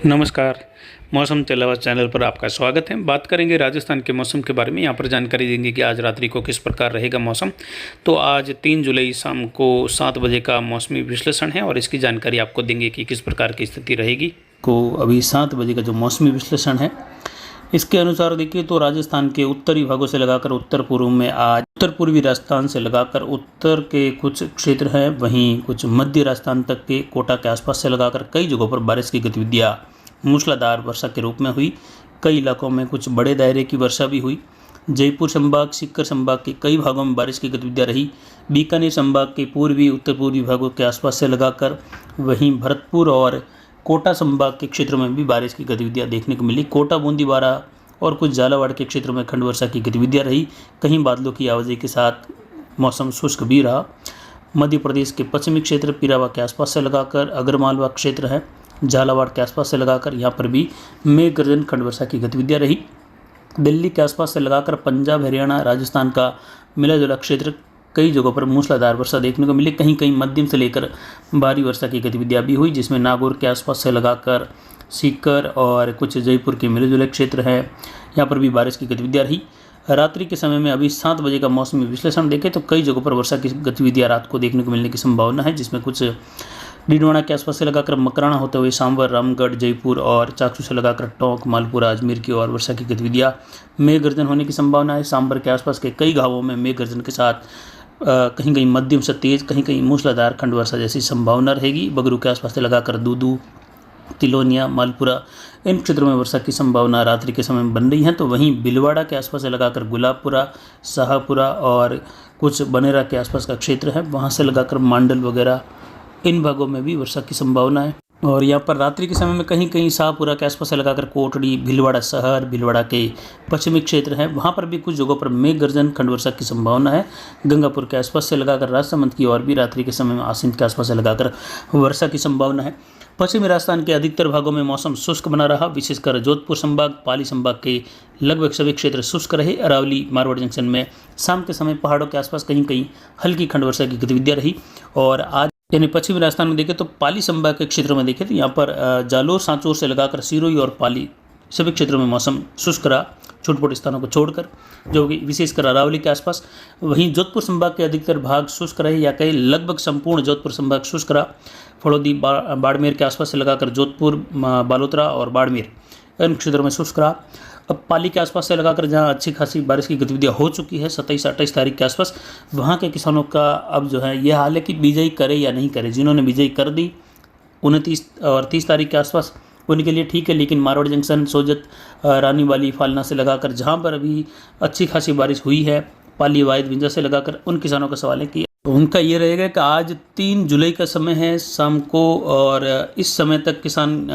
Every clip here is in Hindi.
नमस्कार। मौसम तेलावा चैनल पर आपका स्वागत है। बात करेंगे राजस्थान के मौसम के बारे में। यहाँ पर जानकारी देंगे कि आज रात्रि को किस प्रकार रहेगा मौसम। तो आज 3 जुलाई शाम को 7 बजे का मौसमी विश्लेषण है और इसकी जानकारी आपको देंगे कि किस प्रकार की स्थिति रहेगी। को अभी 7 बजे का जो मौसमी विश्लेषण है इसके अनुसार देखिए तो राजस्थान के उत्तरी भागों से लगाकर उत्तर पूर्व में आज उत्तर पूर्वी राजस्थान से लगाकर उत्तर के कुछ क्षेत्र हैं, वहीं कुछ मध्य राजस्थान तक के कोटा के आसपास से लगाकर कई जगहों पर बारिश की गतिविधियाँ मूसलाधार वर्षा के रूप में हुई। कई इलाकों में कुछ बड़े दायरे की वर्षा भी हुई। जयपुर संभाग, सीकर संभाग के कई भागों में बारिश की गतिविधियाँ रही। बीकानेर संभाग के पूर्वी उत्तर पूर्वी भागों के आसपास से लगाकर वहीं भरतपुर और कोटा संभाग के क्षेत्र में भी बारिश की गतिविधियाँ देखने को मिली। कोटा, बूंदी, बारा और कुछ झालावाड़ के क्षेत्र में खंड वर्षा की गतिविधियाँ रही। कहीं बादलों की आवाजाही के साथ मौसम शुष्क भी रहा। मध्य प्रदेश के पश्चिमी क्षेत्र पीरावा के आसपास से लगाकर अगरमालवा क्षेत्र है, झालावाड़ के आसपास से लगाकर यहाँ पर भी मेघ गर्जन खंड वर्षा की गतिविधियाँ रही। दिल्ली के आसपास से लगाकर पंजाब, हरियाणा, राजस्थान का मिला जुला क्षेत्र कई जगहों पर मूसलाधार वर्षा देखने को मिली। कहीं कहीं मध्यम से लेकर भारी वर्षा की गतिविधियाँ भी हुई, जिसमें नागौर के आसपास से लगाकर सीकर और कुछ जयपुर के मिले जुले क्षेत्र हैं, यहाँ पर भी बारिश की गतिविधियाँ रही। रात्रि के समय में अभी 7 बजे का मौसमी विश्लेषण देखें तो कई जगहों पर वर्षा की गतिविधियाँ रात को देखने को मिलने की संभावना है, जिसमें कुछ डीडवाना के आसपास से लगाकर मकराना होते हुए सांबर, रामगढ़, जयपुर और चाकसू से लगाकर टोंक, मालपुरा, अजमेर की ओर वर्षा की गतिविधियाँ मेघ गर्जन होने की संभावना है। सांबर के आसपास के कई गांवों में मेघ गर्जन के साथ कहीं कहीं मध्यम से तेज, कहीं कहीं मूसलाधार खंड वर्षा जैसी संभावना रहेगी। बगरू के आसपास से लगाकर दूदू, तिलोनिया, मालपुरा इन क्षेत्रों में वर्षा की संभावना रात्रि के समय में बन रही है। तो वहीं भीलवाड़ा के आसपास से लगाकर गुलाबपुरा, शाहपुरा और कुछ बनेरा के आसपास का क्षेत्र है, वहाँ से लगाकर मांडल वगैरह इन भागों में भी वर्षा की संभावना है। और यहाँ पर रात्रि के समय में कहीं कहीं शाहपुरा के आसपास से लगाकर कोटड़ी, भीलवाड़ा शहर, भीलवाड़ा के पश्चिमी क्षेत्र है, वहाँ पर भी कुछ जगहों पर मेघ गर्जन खंड वर्षा की संभावना है। गंगापुर के आसपास से लगाकर राजसमंद की ओर भी रात्रि के समय में आसिम के आसपास से लगाकर वर्षा की संभावना है। पश्चिमी राजस्थान के अधिकतर भागों में मौसम शुष्क बना रहा। विशेषकर जोधपुर संभाग, पाली संभाग के लगभग सभी क्षेत्र शुष्क रहे। अरावली, मारवाड़ जंक्शन में शाम के समय पहाड़ों के आसपास कहीं कहीं हल्की खंड वर्षा की गतिविधियाँ रही। और आज यानी पश्चिमी राजस्थान में देखें तो पाली संभाग के क्षेत्र में देखें तो यहाँ पर जालोर, सांचौर से लगाकर सिरोही और पाली सभी क्षेत्रों में मौसम शुष्क रहा, छोटे-छोटे स्थानों को छोड़कर, जो कि विशेषकर अरावली के आसपास। वहीं जोधपुर संभाग के अधिकतर भाग शुष्क रहे या कहीं लगभग संपूर्ण जोधपुर संभाग शुष्क रहा। फड़ौदी, बाड़मेर के आसपास से लगाकर जोधपुर, बालोतरा और बाड़मेर इन क्षेत्रों में शुष्क रहा। अब पाली के आसपास से लगाकर जहां अच्छी खासी बारिश की गतिविधियां हो चुकी है 27-28 तारीख के आसपास, वहां के किसानों का अब जो है यह हाल है कि बिजाई करे या नहीं करे। जिन्होंने बिजाई कर दी 29 और 30 तारीख के आसपास उनके लिए ठीक है, लेकिन मारवाड़ जंक्शन, सोजत, रानीवाली, फालना से लगाकर जहां पर अभी अच्छी खासी बारिश हुई है, पाली, वायद, विंजा से लगाकर उन किसानों का सवाल है कि उनका ये रहेगा कि आज 3 जुलाई का समय है शाम को, और इस समय तक किसान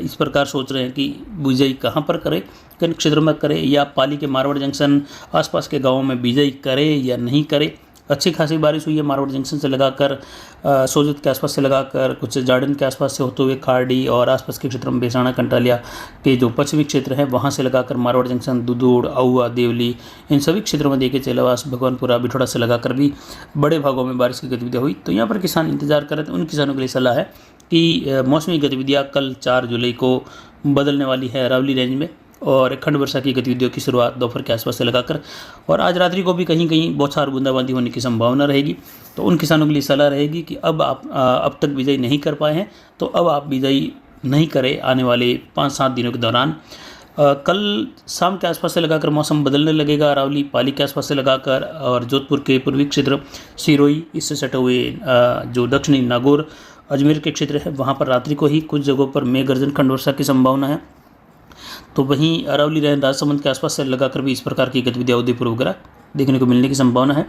इस प्रकार सोच रहे हैं कि बिजाई कहाँ पर करे, किन क्षेत्रों में करे, या पाली के मारवाड़ जंक्शन आसपास के गाँवों में बिजाई करे या नहीं करे। अच्छी खासी बारिश हुई है मारवाड़ जंक्शन से लगाकर सोजत के आसपास से लगाकर कुछ जार्डन के आसपास से होते हुए खाड़ी और आसपास के क्षेत्रों में बेसाना, कंटालिया के जो पश्चिमी क्षेत्र हैं वहाँ से लगाकर मारवाड़ जंक्शन, दुदूड़, अहुआ, देवली इन सभी क्षेत्रों में देखे चेलावास, भगवानपुरा, बिठोड़ा से लगाकर भी बड़े भागों में बारिश की गतिविधियाँ हुई। तो यहाँ पर किसान इंतजार कर रहे थे। उन किसानों के लिए सलाह है कि मौसमी गतिविधियाँ कल 4 जुलाई को बदलने वाली है अरावली रेंज में, और खंड वर्षा की गतिविधियों की शुरुआत दोपहर के आसपास से लगाकर और आज रात्रि को भी कहीं कहीं बौछार बूंदाबांदी होने की संभावना रहेगी। तो उन किसानों के लिए सलाह रहेगी कि अब तक बिजाई नहीं कर पाए हैं तो अब आप बिजाई नहीं करें आने वाले 5-7 दिनों के दौरान। कल शाम के आसपास से लगाकर मौसम बदलने लगेगा। अरावली, पाली के आसपास से लगाकर और जोधपुर के पूर्वी क्षेत्र, सिरोही, इससे सटे हुए जो दक्षिणी नागौर, अजमेर के क्षेत्र है, वहाँ पर रात्रि को ही कुछ जगहों पर मेघ गर्जन खंड वर्षा की संभावना है। तो वहीं अरावली, राजसमंद के आसपास से लगाकर भी इस प्रकार की गतिविधियाँ उदयपुर वगैरह देखने को मिलने की संभावना है।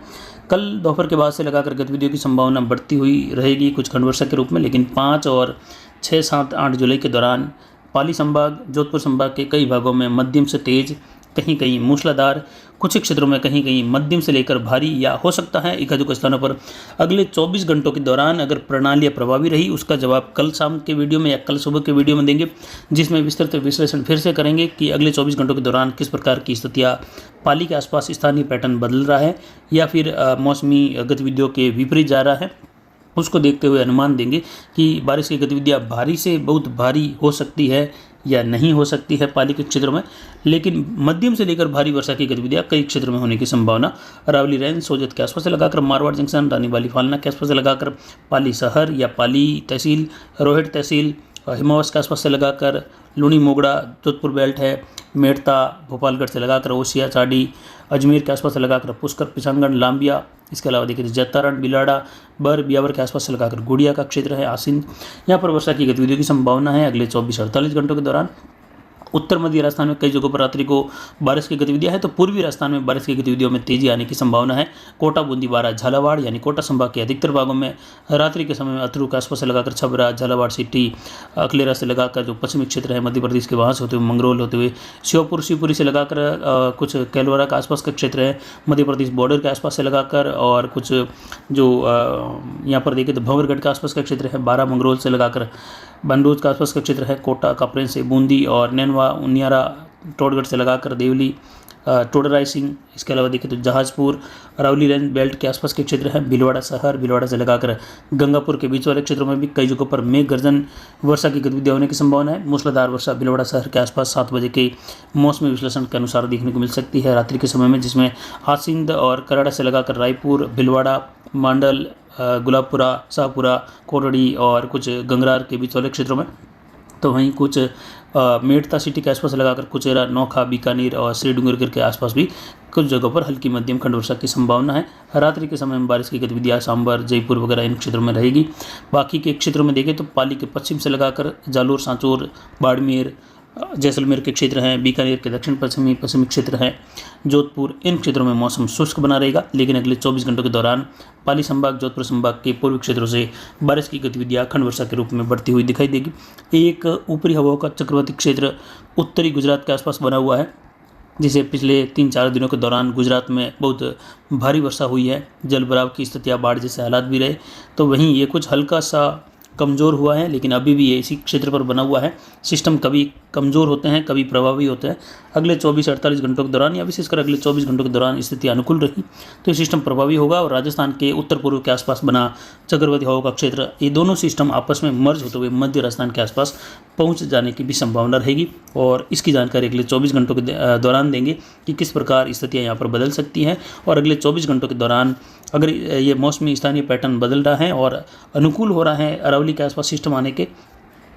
कल दोपहर के बाद से लगाकर गतिविधियों की संभावना बढ़ती हुई रहेगी कुछ खंड वर्षा के रूप में, लेकिन 5 और 6, 7, 8 जुलाई के दौरान पाली संभाग, जोधपुर संभाग के कई भागों में मध्यम से तेज, कहीं कहीं मूसलाधार, कुछ क्षेत्रों में कहीं कहीं मध्यम से लेकर भारी या हो सकता है एकाधिक स्थानों पर अगले 24 घंटों के दौरान अगर प्रणालियाँ प्रभावी रही उसका जवाब कल शाम के वीडियो में या कल सुबह के वीडियो में देंगे, जिसमें विस्तृत विश्लेषण फिर से करेंगे कि अगले 24 घंटों के दौरान किस प्रकार की स्थितियाँ पाली के आसपास स्थानीय पैटर्न बदल रहा है या फिर मौसमी गतिविधियों के विपरीत जा रहा है। उसको देखते हुए अनुमान देंगे कि बारिश की गतिविधियाँ भारी से बहुत भारी हो सकती है या नहीं हो सकती है पाली के क्षेत्रों में, लेकिन मध्यम से लेकर भारी वर्षा की गतिविधियाँ कई क्षेत्रों में होने की संभावना। अरावली रेंज सोजत के आसपास से लगाकर मारवाड़ जंक्शन, रानी बाली फालना के आसपास से लगाकर पाली शहर या पाली तहसील, रोहिट तहसील, हिमावस के आसपास से लगाकर लूनी मोगड़ा जोधपुर बेल्ट है, मेड़ता भोपालगढ़ से लगाकर ओसिया चाडी, अजमेर के आसपास से लगाकर पुष्कर पिछांगढ़ लांबिया, इसके अलावा देखिए जत्तारण बिलाड़ा बर बियावर के आसपास से लगाकर गुड़िया का क्षेत्र है आसिन। यहाँ पर वर्षा की गतिविधियों की संभावना है अगले 24-48 घंटों के दौरान। उत्तर मध्य राजस्थान में कई जगहों पर रात्रि को बारिश की गतिविधियां हैं, तो पूर्वी राजस्थान में बारिश की गतिविधियों में तेजी आने की संभावना है। कोटा बूंदी बारा झालावाड़ यानी कोटा संभाग के अधिकतर भागों में रात्रि के समय में अतरू के आसपास से लगाकर छबरा, झालावाड़ सिटी, अकलेरा से लगाकर जो पश्चिमी क्षेत्र है मध्य प्रदेश के वहाँ से होते हुए मंगरौल होते हुए श्योपुर शिवपुरी से लगाकर कुछ कैलवरा के आसपास का क्षेत्र है मध्य प्रदेश बॉर्डर के आसपास से लगाकर, और कुछ जो यहाँ पर देखें तो भंवरगढ़ के आसपास का क्षेत्र है, बारा मंगरौल से लगाकर बनरोज के आसपास का क्षेत्र है, कोटा कापरेन से बूंदी और नैनवा उनियारा टोडगढ़ से लगाकर देवली टोडराई सिंह, इसके अलावा देखें तो जहाजपुर अरावली रेंज बेल्ट के आसपास के क्षेत्र है, भीलवाड़ा शहर, भीलवाड़ा से लगाकर गंगापुर के बीच वाले क्षेत्रों में भी कई जगहों पर मेघ गर्जन वर्षा की गतिविधियां होने की संभावना है। मूसलाधार वर्षा भीलवाड़ा शहर के आसपास 7 बजे के मौसमी विश्लेषण के अनुसार देखने को मिल सकती है रात्रि के समय में, जिसमें हासिंद और कराड़ा से लगाकर रायपुर, भीलवाड़ा, मांडल, गुलाबपुरा, शाहपुरा, कोटड़ी और कुछ गंगरार के बीच वाले क्षेत्रों में, तो वहीं कुछ मेड़ता सिटी के आसपास लगाकर कुचेरा, नौखा, बीकानेर और श्रीडूंगरगढ़ के आसपास भी कुछ जगहों पर हल्की मध्यम खंड वर्षा की संभावना है। रात्रि के समय में बारिश की गतिविधियाँ सांबर, जयपुर वगैरह इन क्षेत्रों में रहेगी। बाकी के क्षेत्रों में देखें तो पाली के पश्चिम से लगाकर जालोर, सांचौर, बाड़मेर, जैसलमेर के क्षेत्र हैं, बीकानेर के दक्षिण पश्चिमी क्षेत्र हैं, जोधपुर, इन क्षेत्रों में मौसम शुष्क बना रहेगा। लेकिन अगले 24 घंटों के दौरान पाली संभाग, जोधपुर संभाग के पूर्वी क्षेत्रों से बारिश की गतिविधियां खंड वर्षा के रूप में बढ़ती हुई दिखाई देगी। एक ऊपरी हवाओं का चक्रवाती क्षेत्र उत्तरी गुजरात के आसपास बना हुआ है, जिसे पिछले 3-4 दिनों के दौरान गुजरात में बहुत भारी वर्षा हुई है, जल भराव की स्थितियाँ, बाढ़ जैसे हालात भी रहे। तो वहीं ये कुछ हल्का सा कमज़ोर हुआ है, लेकिन अभी भी ये इसी क्षेत्र पर बना हुआ है। सिस्टम कभी कमज़ोर होते हैं, कभी प्रभावी होते हैं। अगले 24-48 घंटों के दौरान या विशेषकर अगले 24 घंटों के दौरान स्थिति अनुकूल रही तो ये सिस्टम प्रभावी होगा और राजस्थान के उत्तर पूर्व के आसपास बना चक्रवाती हवा का क्षेत्र, ये दोनों सिस्टम आपस में मर्ज होते हुए मध्य राजस्थान के आसपास पहुंच जाने की भी संभावना रहेगी। और इसकी जानकारी अगले 24 घंटों के दौरान देंगे कि किस प्रकार स्थितियाँ यहाँ पर बदल सकती हैं। और अगले 24 घंटों के दौरान अगर ये मौसमी स्थानीय पैटर्न बदल रहा है और अनुकूल हो रहा है अरावली के आसपास सिस्टम आने के,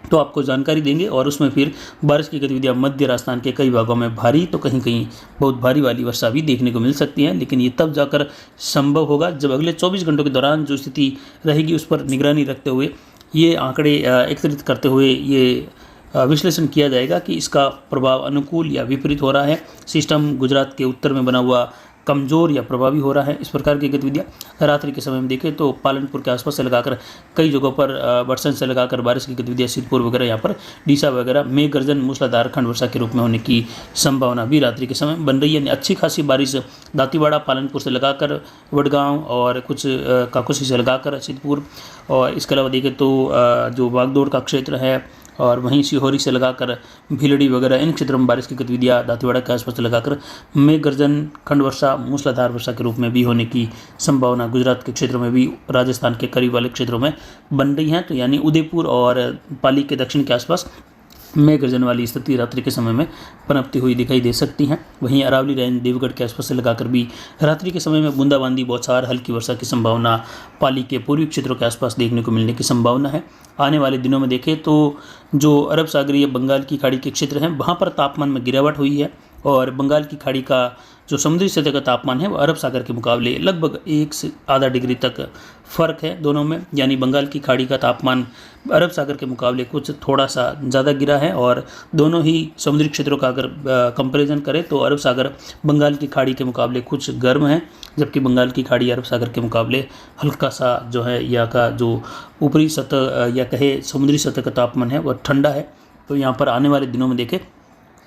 तो आपको जानकारी देंगे। और उसमें फिर बारिश की गतिविधियां मध्य राजस्थान के कई भागों में भारी तो कहीं कहीं बहुत भारी वाली वर्षा भी देखने को मिल सकती है। लेकिन ये तब जाकर संभव होगा जब अगले 24 घंटों के दौरान जो स्थिति रहेगी उस पर निगरानी रखते हुए ये आंकड़े एकत्रित करते हुए ये विश्लेषण किया जाएगा कि इसका प्रभाव अनुकूल या विपरीत हो रहा है, सिस्टम गुजरात के उत्तर में बना हुआ कमज़ोर या प्रभावी हो रहा है। इस प्रकार की गतिविधियाँ रात्रि के समय में देखें तो पालनपुर के आसपास से लगाकर कई जगहों पर बरसन से लगाकर बारिश की गतिविधियाँ सिद्धपुर वगैरह, यहाँ पर डीसा वगैरह मेघ गर्जन मूसलाधार खंड वर्षा के रूप में होने की संभावना भी रात्रि के समय बन रही है। अच्छी खासी बारिश दांतीवाड़ा, पालनपुर से लगाकर वडगांव और कुछ काकोसी से लगाकर सिद्धपुर, और इसके अलावा देखें तो जो वागदौड़ का क्षेत्र है और वहीं सिहोरी से लगाकर भीलड़ी वगैरह इन क्षेत्रों में बारिश की गतिविधियाँ दांतीवाड़ा के आसपास लगाकर मेघ गर्जन खंड वर्षा मूसलाधार वर्षा के रूप में भी होने की संभावना गुजरात के क्षेत्रों में भी राजस्थान के करीब वाले क्षेत्रों में बन रही हैं। तो यानी उदयपुर और पाली के दक्षिण के आसपास मेघ गर्जन वाली स्थिति रात्रि के समय में पनपती हुई दिखाई दे सकती हैं। वहीं अरावली रेंज देवगढ़ के आसपास से लगाकर भी रात्रि के समय में बूंदाबांदी, बौछार, हल्की वर्षा की संभावना पाली के पूर्वी क्षेत्रों के आसपास देखने को मिलने की संभावना है। आने वाले दिनों में देखें तो जो अरब सागरीय बंगाल की खाड़ी के क्षेत्र हैं वहाँ पर तापमान में गिरावट हुई है और बंगाल की खाड़ी का जो समुद्री सतह का तापमान है वो अरब सागर के मुकाबले लगभग 1 से आधा डिग्री तक फ़र्क है दोनों में। यानी बंगाल की खाड़ी का तापमान अरब सागर के मुकाबले कुछ थोड़ा सा ज़्यादा गिरा है और दोनों ही समुद्री क्षेत्रों का अगर कंपैरिजन करें तो अरब सागर बंगाल की खाड़ी के मुकाबले कुछ गर्म है, जबकि बंगाल की खाड़ी अरब सागर के मुकाबले हल्का सा जो है यहाँ का जो ऊपरी सतह या कहे समुद्री सतह का तापमान है वह ठंडा है। तो यहाँ पर आने वाले दिनों में देखें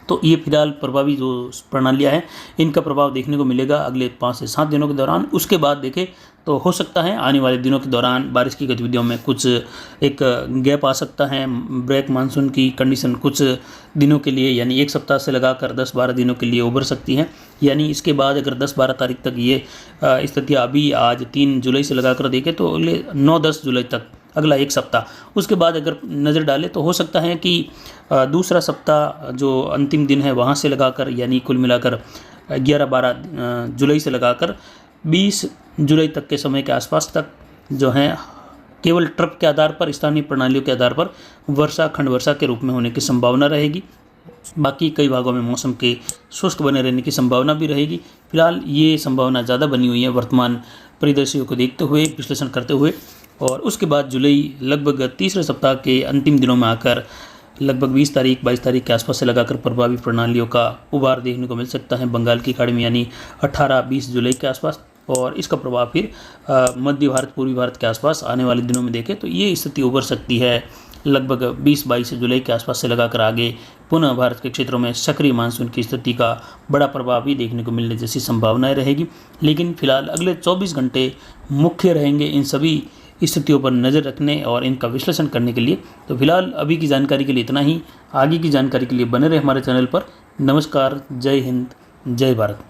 तो ये फिलहाल प्रभावी जो प्रणालियाँ हैं इनका प्रभाव देखने को मिलेगा अगले 5 से 7 दिनों के दौरान। उसके बाद देखें तो हो सकता है आने वाले दिनों के दौरान बारिश की गतिविधियों में कुछ एक गैप आ सकता है। ब्रेक मानसून की कंडीशन कुछ दिनों के लिए यानी 1 सप्ताह से लगाकर 10-12 दिनों के लिए उभर सकती है। यानी इसके बाद अगर 10-12 तारीख तक ये स्थितियाँ अभी आज 3 जुलाई से लगाकर देखें तो अगले 9-10 जुलाई तक अगला 1 सप्ताह, उसके बाद अगर नज़र डालें तो हो सकता है कि दूसरा सप्ताह जो अंतिम दिन है वहाँ से लगाकर यानी कुल मिलाकर 11-12 जुलाई से लगाकर 20 जुलाई तक के समय के आसपास तक जो है केवल ट्रप के आधार पर, स्थानीय प्रणालियों के आधार पर वर्षा, खंड वर्षा के रूप में होने की संभावना रहेगी। बाकी कई भागों में मौसम के शुष्क बने रहने की संभावना भी रहेगी। फिलहाल ये संभावना ज़्यादा बनी हुई है वर्तमान परिदृश्यों को देखते हुए, विश्लेषण करते हुए। और उसके बाद जुलाई लगभग तीसरे सप्ताह के अंतिम दिनों में आकर लगभग 20 तारीख 22 तारीख के आसपास से लगाकर प्रभावी प्रणालियों का उभार देखने को मिल सकता है बंगाल की खाड़ी में, यानी 18-20 जुलाई के आसपास। और इसका प्रभाव फिर मध्य भारत, पूर्वी भारत के आसपास आने वाले दिनों में देखें तो ये स्थिति उभर सकती है लगभग 20-22 जुलाई के आसपास से लगाकर आगे पुनः भारत के क्षेत्रों में सक्रिय मानसून की स्थिति का बड़ा प्रभाव भी देखने को मिलने जैसी संभावनाएं रहेगी। लेकिन फिलहाल अगले 24 घंटे मुख्य रहेंगे इन सभी स्थितियों पर नज़र रखने और इनका विश्लेषण करने के लिए। तो फिलहाल अभी की जानकारी के लिए इतना ही। आगे की जानकारी के लिए बने रहे हमारे चैनल पर। नमस्कार, जय हिंद, जय भारत।